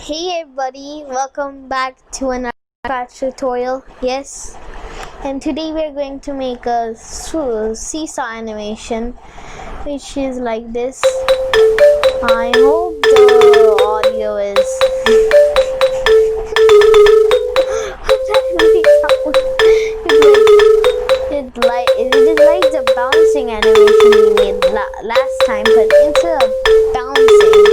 Hey everybody, welcome back to another patch tutorial. Yes, and today we're going to make a seesaw animation, which is like this. I hope the audio is it is like the bouncing animation we made last time, but instead of bouncing,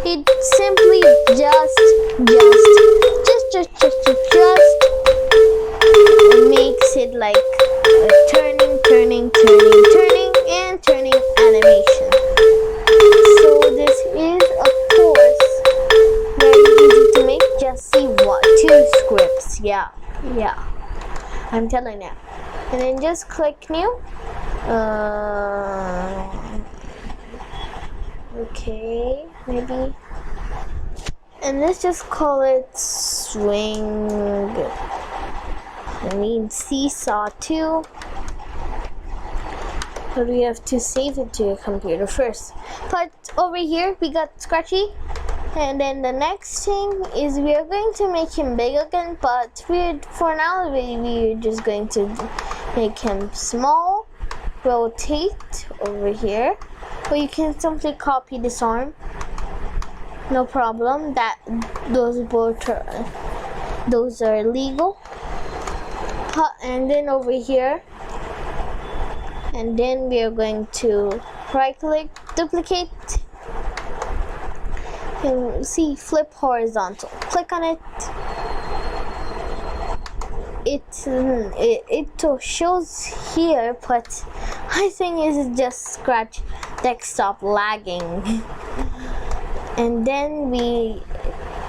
it simply just makes it like a turning and turning animation. So this is of course very easy to make. Just see what 2 scripts. Yeah, I'm telling you. And then just click new. Okay, maybe. And let's just call it swing. Seesaw 2. But we have to save it to your computer first. But over here we got Scratchy. And then the next thing is we are going to make him big again, but for now we're just going to make him small. Rotate over here. Or you can simply copy this arm. No problem. Those are legal. And then over here, and then we are going to right click, duplicate, and see flip horizontal. Click on it. It shows here, but I think it's just Scratch desktop lagging. And then we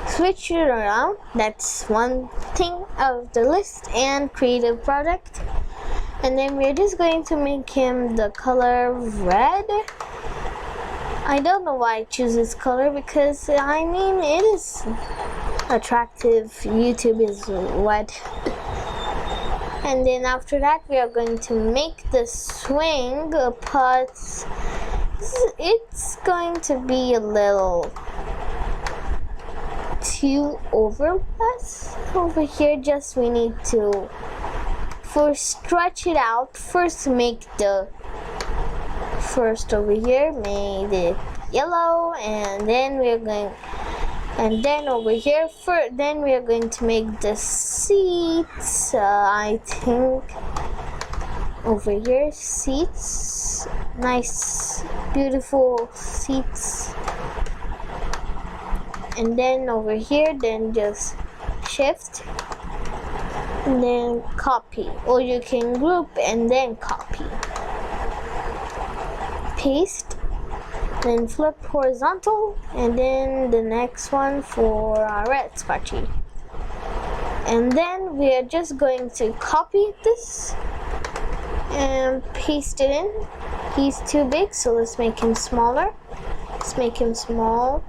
switch it around. That's one thing out of the list, and create a product. And then we're just going to make him the color red. I don't know why I choose this color, because I mean it is attractive. YouTube is red. And then after that we are going to make the swing, but it's going to be a little too overpass over here. Just we need to first stretch it out. First make the over here made it yellow, and then we're going, and then over here then we are going to make the seats. I think over here, seats, nice beautiful seats. And then over here, then just shift and then copy, or you can group and then copy, paste, then flip horizontal, and then the next one for our red Scratchy. And then we are just going to copy this and paste it in. He's too big, so let's make him smaller. Let's make him small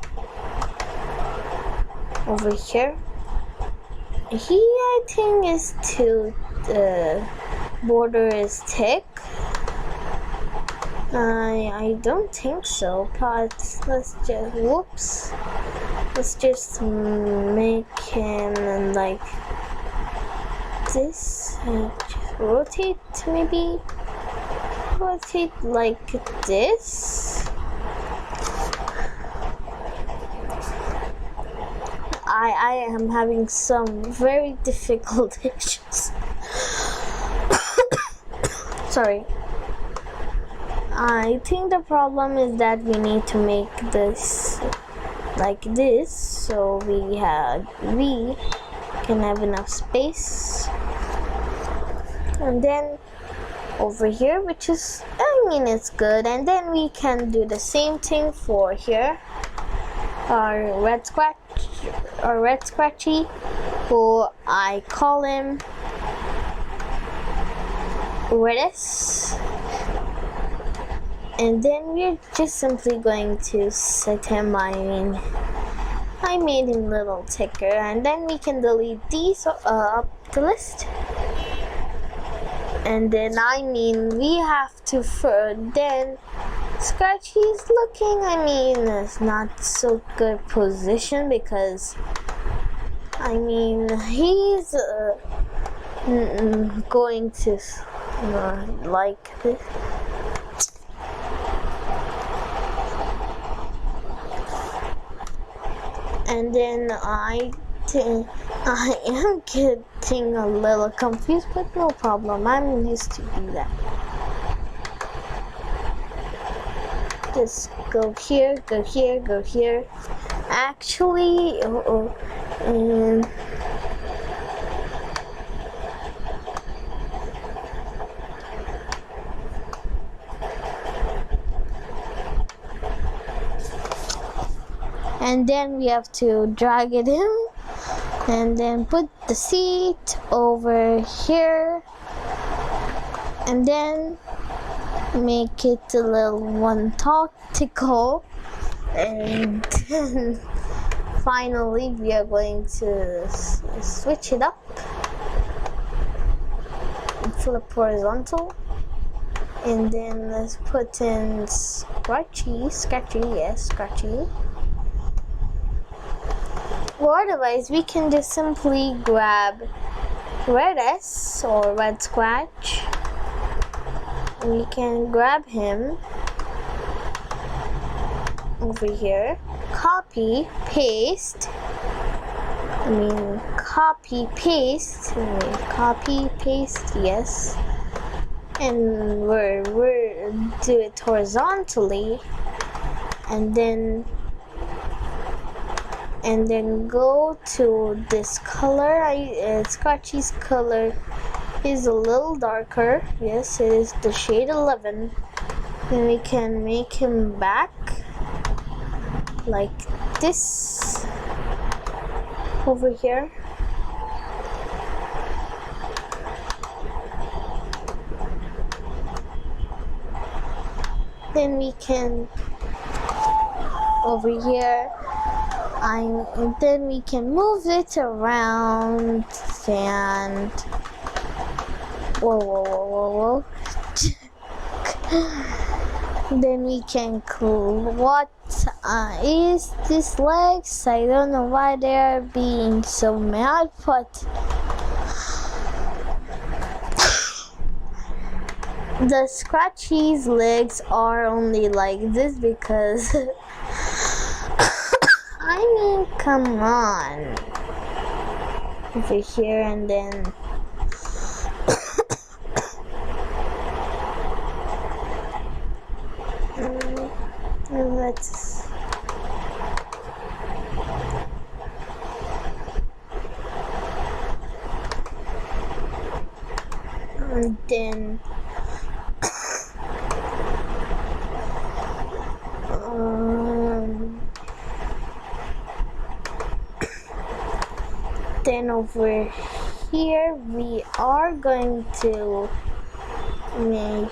over here. He, I think, is too, the border is thick. I don't think so, but let's just make him like this, and just rotate, maybe rotate like this. I am having some very difficult issues. Sorry. I think the problem is that we need to make this like this, so we can have enough space. And then over here, which is, I mean, it's good. And then we can do the same thing for here. Our red Scratchy, who I call him Redis. And then we're just simply going to set him, I made him a little thicker, and then we can delete these up the list. And then we have to then Scratchy's looking, I mean, it's not so good position because, I mean, he's going to like this. And then I am getting a little confused, but no problem. I'm used to do that. Just go here, go here, go here. Actually, and then we have to drag it in and then put the seat over here and then make it a little one tactical, and then finally we are going to switch it up and flip horizontal, and then let's put in Scratchy, yes, Scratchy. Or otherwise, we can just simply grab Red S or Red Scratch. We can grab him over here, copy, paste, yes, and we're do it horizontally, and then go to this color. Scratchy's color is a little darker. Yes, it is the shade 11. Then we can make him back like this over here. Then we can over here. And then we can move it around and whoa. Then we can what is this legs? I don't know why they're being so mad, but the Scratchy's legs are only like this because I mean, come on. Over here and then let's and then then over here we are going to make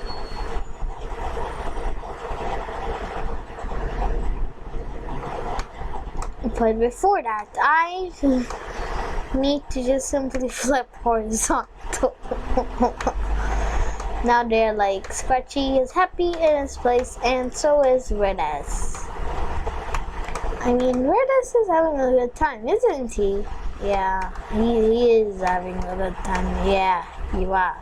but before that I need to just simply flip horizontal. Now they're like Scratchy is happy in his place, and so is Red S. I mean, Red S is having a good time, isn't he? Yeah, he is having a good time. Yeah, you are.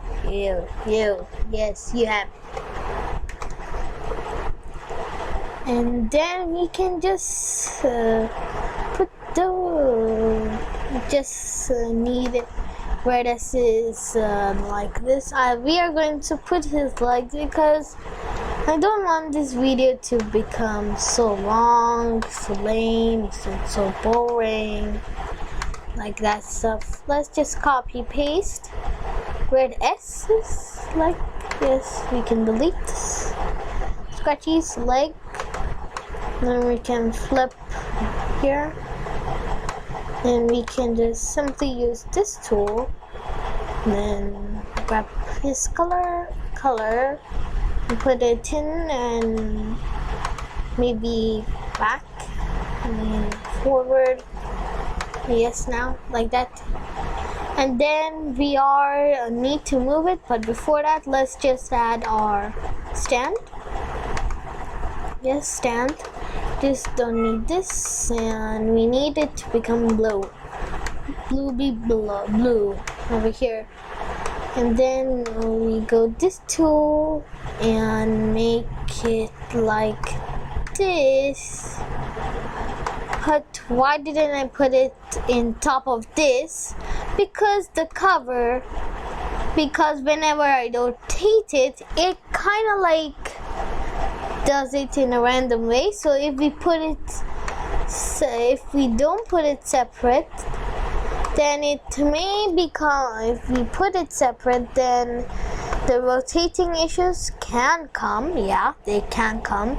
Yes, you have. And then we can just put the need it. Red S is like this. We are going to put his legs because I don't want this video to become so long, so lame, so boring. Like that stuff. Let's just copy paste. Red S is like this. We can delete this. Scratchy's leg. Then we can flip here. And we can just simply use this tool. And then grab his color, and put it in, and maybe back and forward. Yes, now like that. And then we need to move it, but before that let's just add our stand. Yes, stand. Just don't need this, and we need it to become blue. Blue over here. And then we go this tool and make it like this. But why didn't I put it in top of this? Because the cover, because whenever I rotate it, it kind of like does it in a random way. So if we put it, if we don't put it separate, then it may become, if we put it separate, then the rotating issues can come. Yeah, they can come.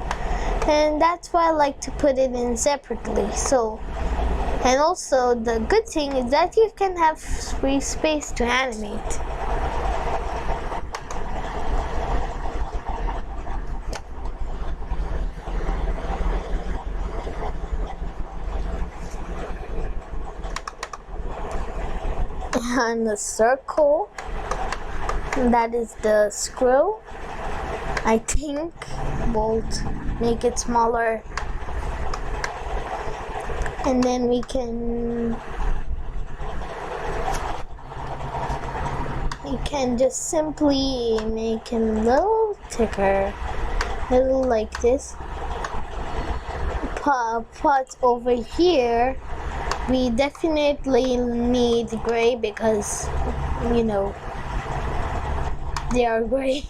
And that's why I like to put it in separately. So, and also the good thing is that you can have free space to animate. And the circle, that is the screw. I think we'll make it smaller, and then we can just simply make him a little thicker, little like this. But over here we definitely need gray because, you know, they are gray.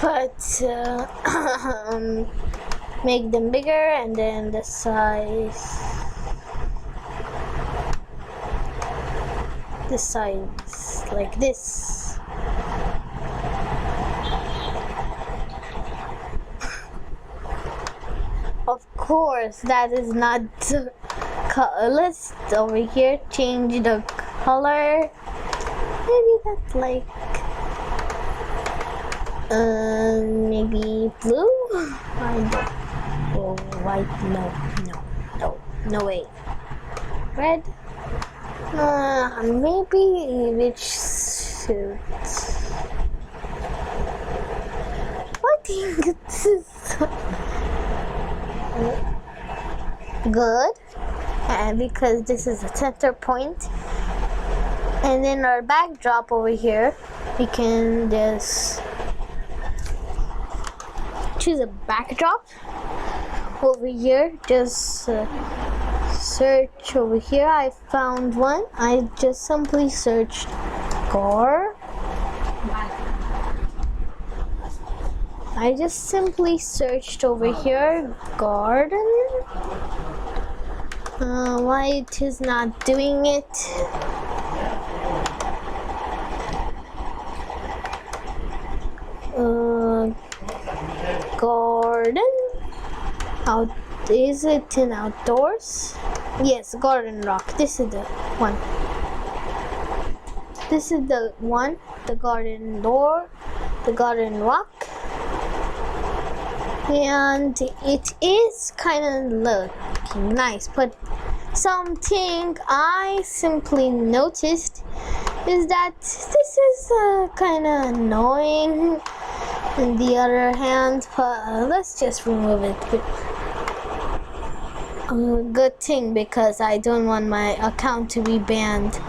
But make them bigger, and then the size like this. Of course, that is not let's over here change the color. Maybe that's like maybe blue. I don't. Oh, white. No way. Red. Maybe which suits. I think this is good, because this is a center point. And then our backdrop over here, we can just choose a backdrop over here. Just search over here. I found one. I just simply searched car. I just simply searched over here garden. Why it is not doing it? Garden. Out. Is it in outdoors? Yes, garden rock. This is the one. This is the one. The garden door. The garden rock. And it is kind of looking nice, but something I simply noticed is that this is kind of annoying. On the other hand, let's just remove it. Good thing, because I don't want my account to be banned.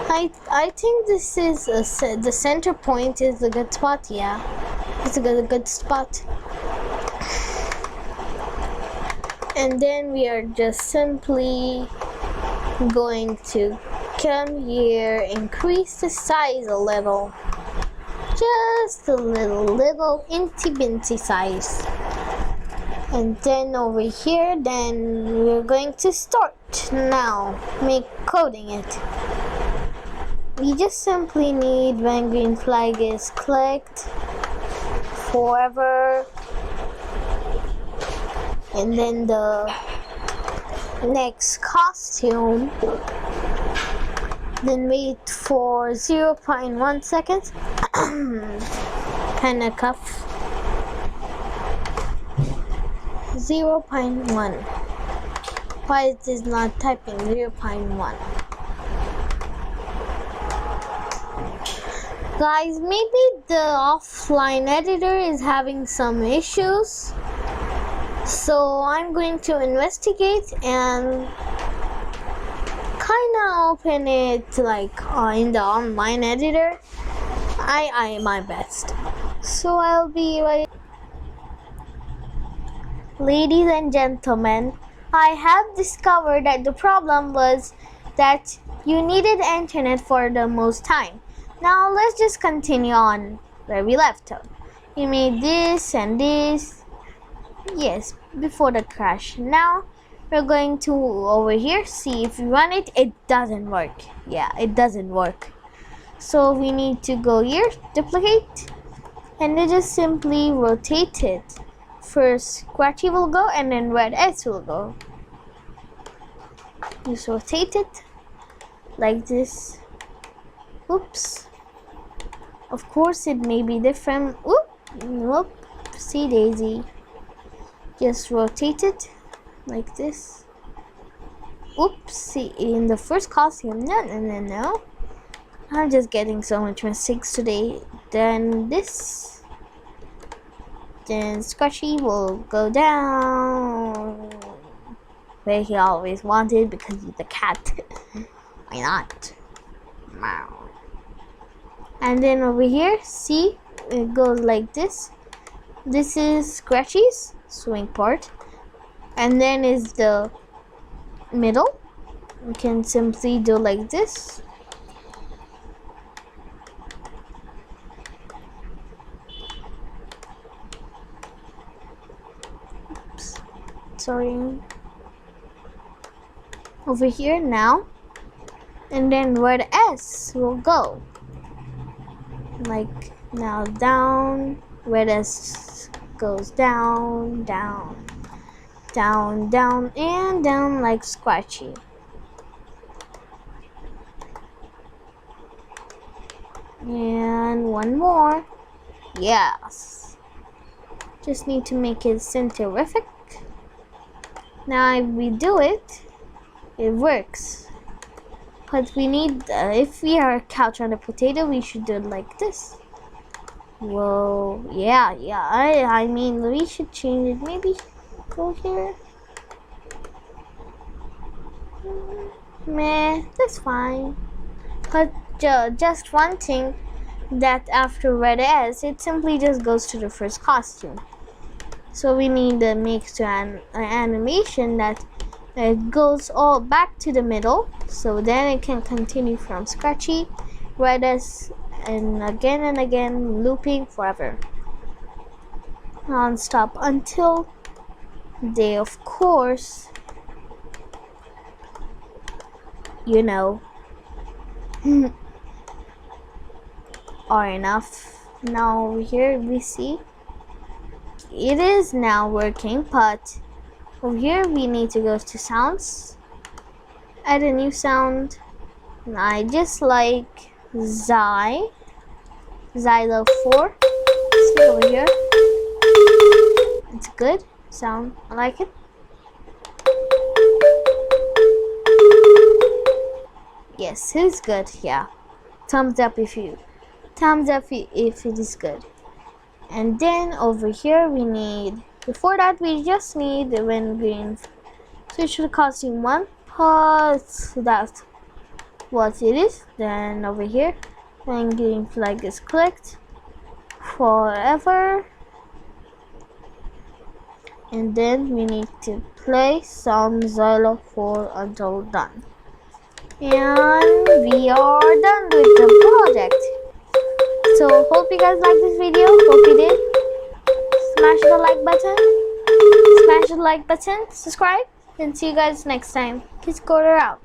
I think this is the center point is a good spot. Yeah, it's a good spot. And then we are just simply going to come here, increase the size a little, just a little inty binty size. And then over here, then we're going to start now coding it. We just simply need when green flag is clicked forever, and then the next costume, then wait for 0.1 seconds. Kinda cuff. 0.1. Why is this not typing 0.1? Guys, maybe the offline editor is having some issues. So I'm going to investigate and kind of open it like in the online editor. I my best. So I'll be right. Ladies and gentlemen, I have discovered that the problem was that you needed internet for the most time. Now let's just continue on where we left off. We made this and this. Yes, before the crash. Now we're going to over here see if we run it. It doesn't work. Yeah, it doesn't work. So we need to go here, duplicate, and then just simply rotate it. First Scratchy will go and then Red S will go. Just rotate it like this. Oops. Of course it may be different. Nope. See daisy. Just rotate it like this. Oops. See, in the first costume. No. I'm just getting so much mistakes today. Then this. Then Scratchy will go down where he always wanted because he's a cat. Why not? Meow. And then over here, see, it goes like this. This is Scratchy's swing part, and then is the middle. We can simply do like this. Oops. Sorry. Over here now, and then where the S will go. Like now down, where the S goes down, down, down, down, and down like Scratchy. And one more. Yes. Just need to make it centrific. Now if we do it, it works. But we need, if we are a couch on a potato, we should do it like this. Whoa, yeah, I mean, we should change it. Maybe go here. Meh, that's fine. But just one thing, that after Red S, it simply just goes to the first costume. So we need to make an animation that it goes all back to the middle, so then it can continue from Scratchy, Red S, and again, looping forever, non-stop until they, of course, you know, are enough. Now over here we see it is now working, but over here we need to go to sounds, add a new sound, and I just like xylophone. See over here, it's a good sound, I like it. Yes, it's good. Yeah, thumbs up if it is good. And then over here we need, before that we just need when green switch to costume 1 parts, that's what it is. Then over here when green flag is clicked forever, and then we need to play some xylophone until done, and we are done with the project. So hope you guys like this video. Hope you did. Smash the like button, subscribe, and see you guys next time. Peace, quarter out.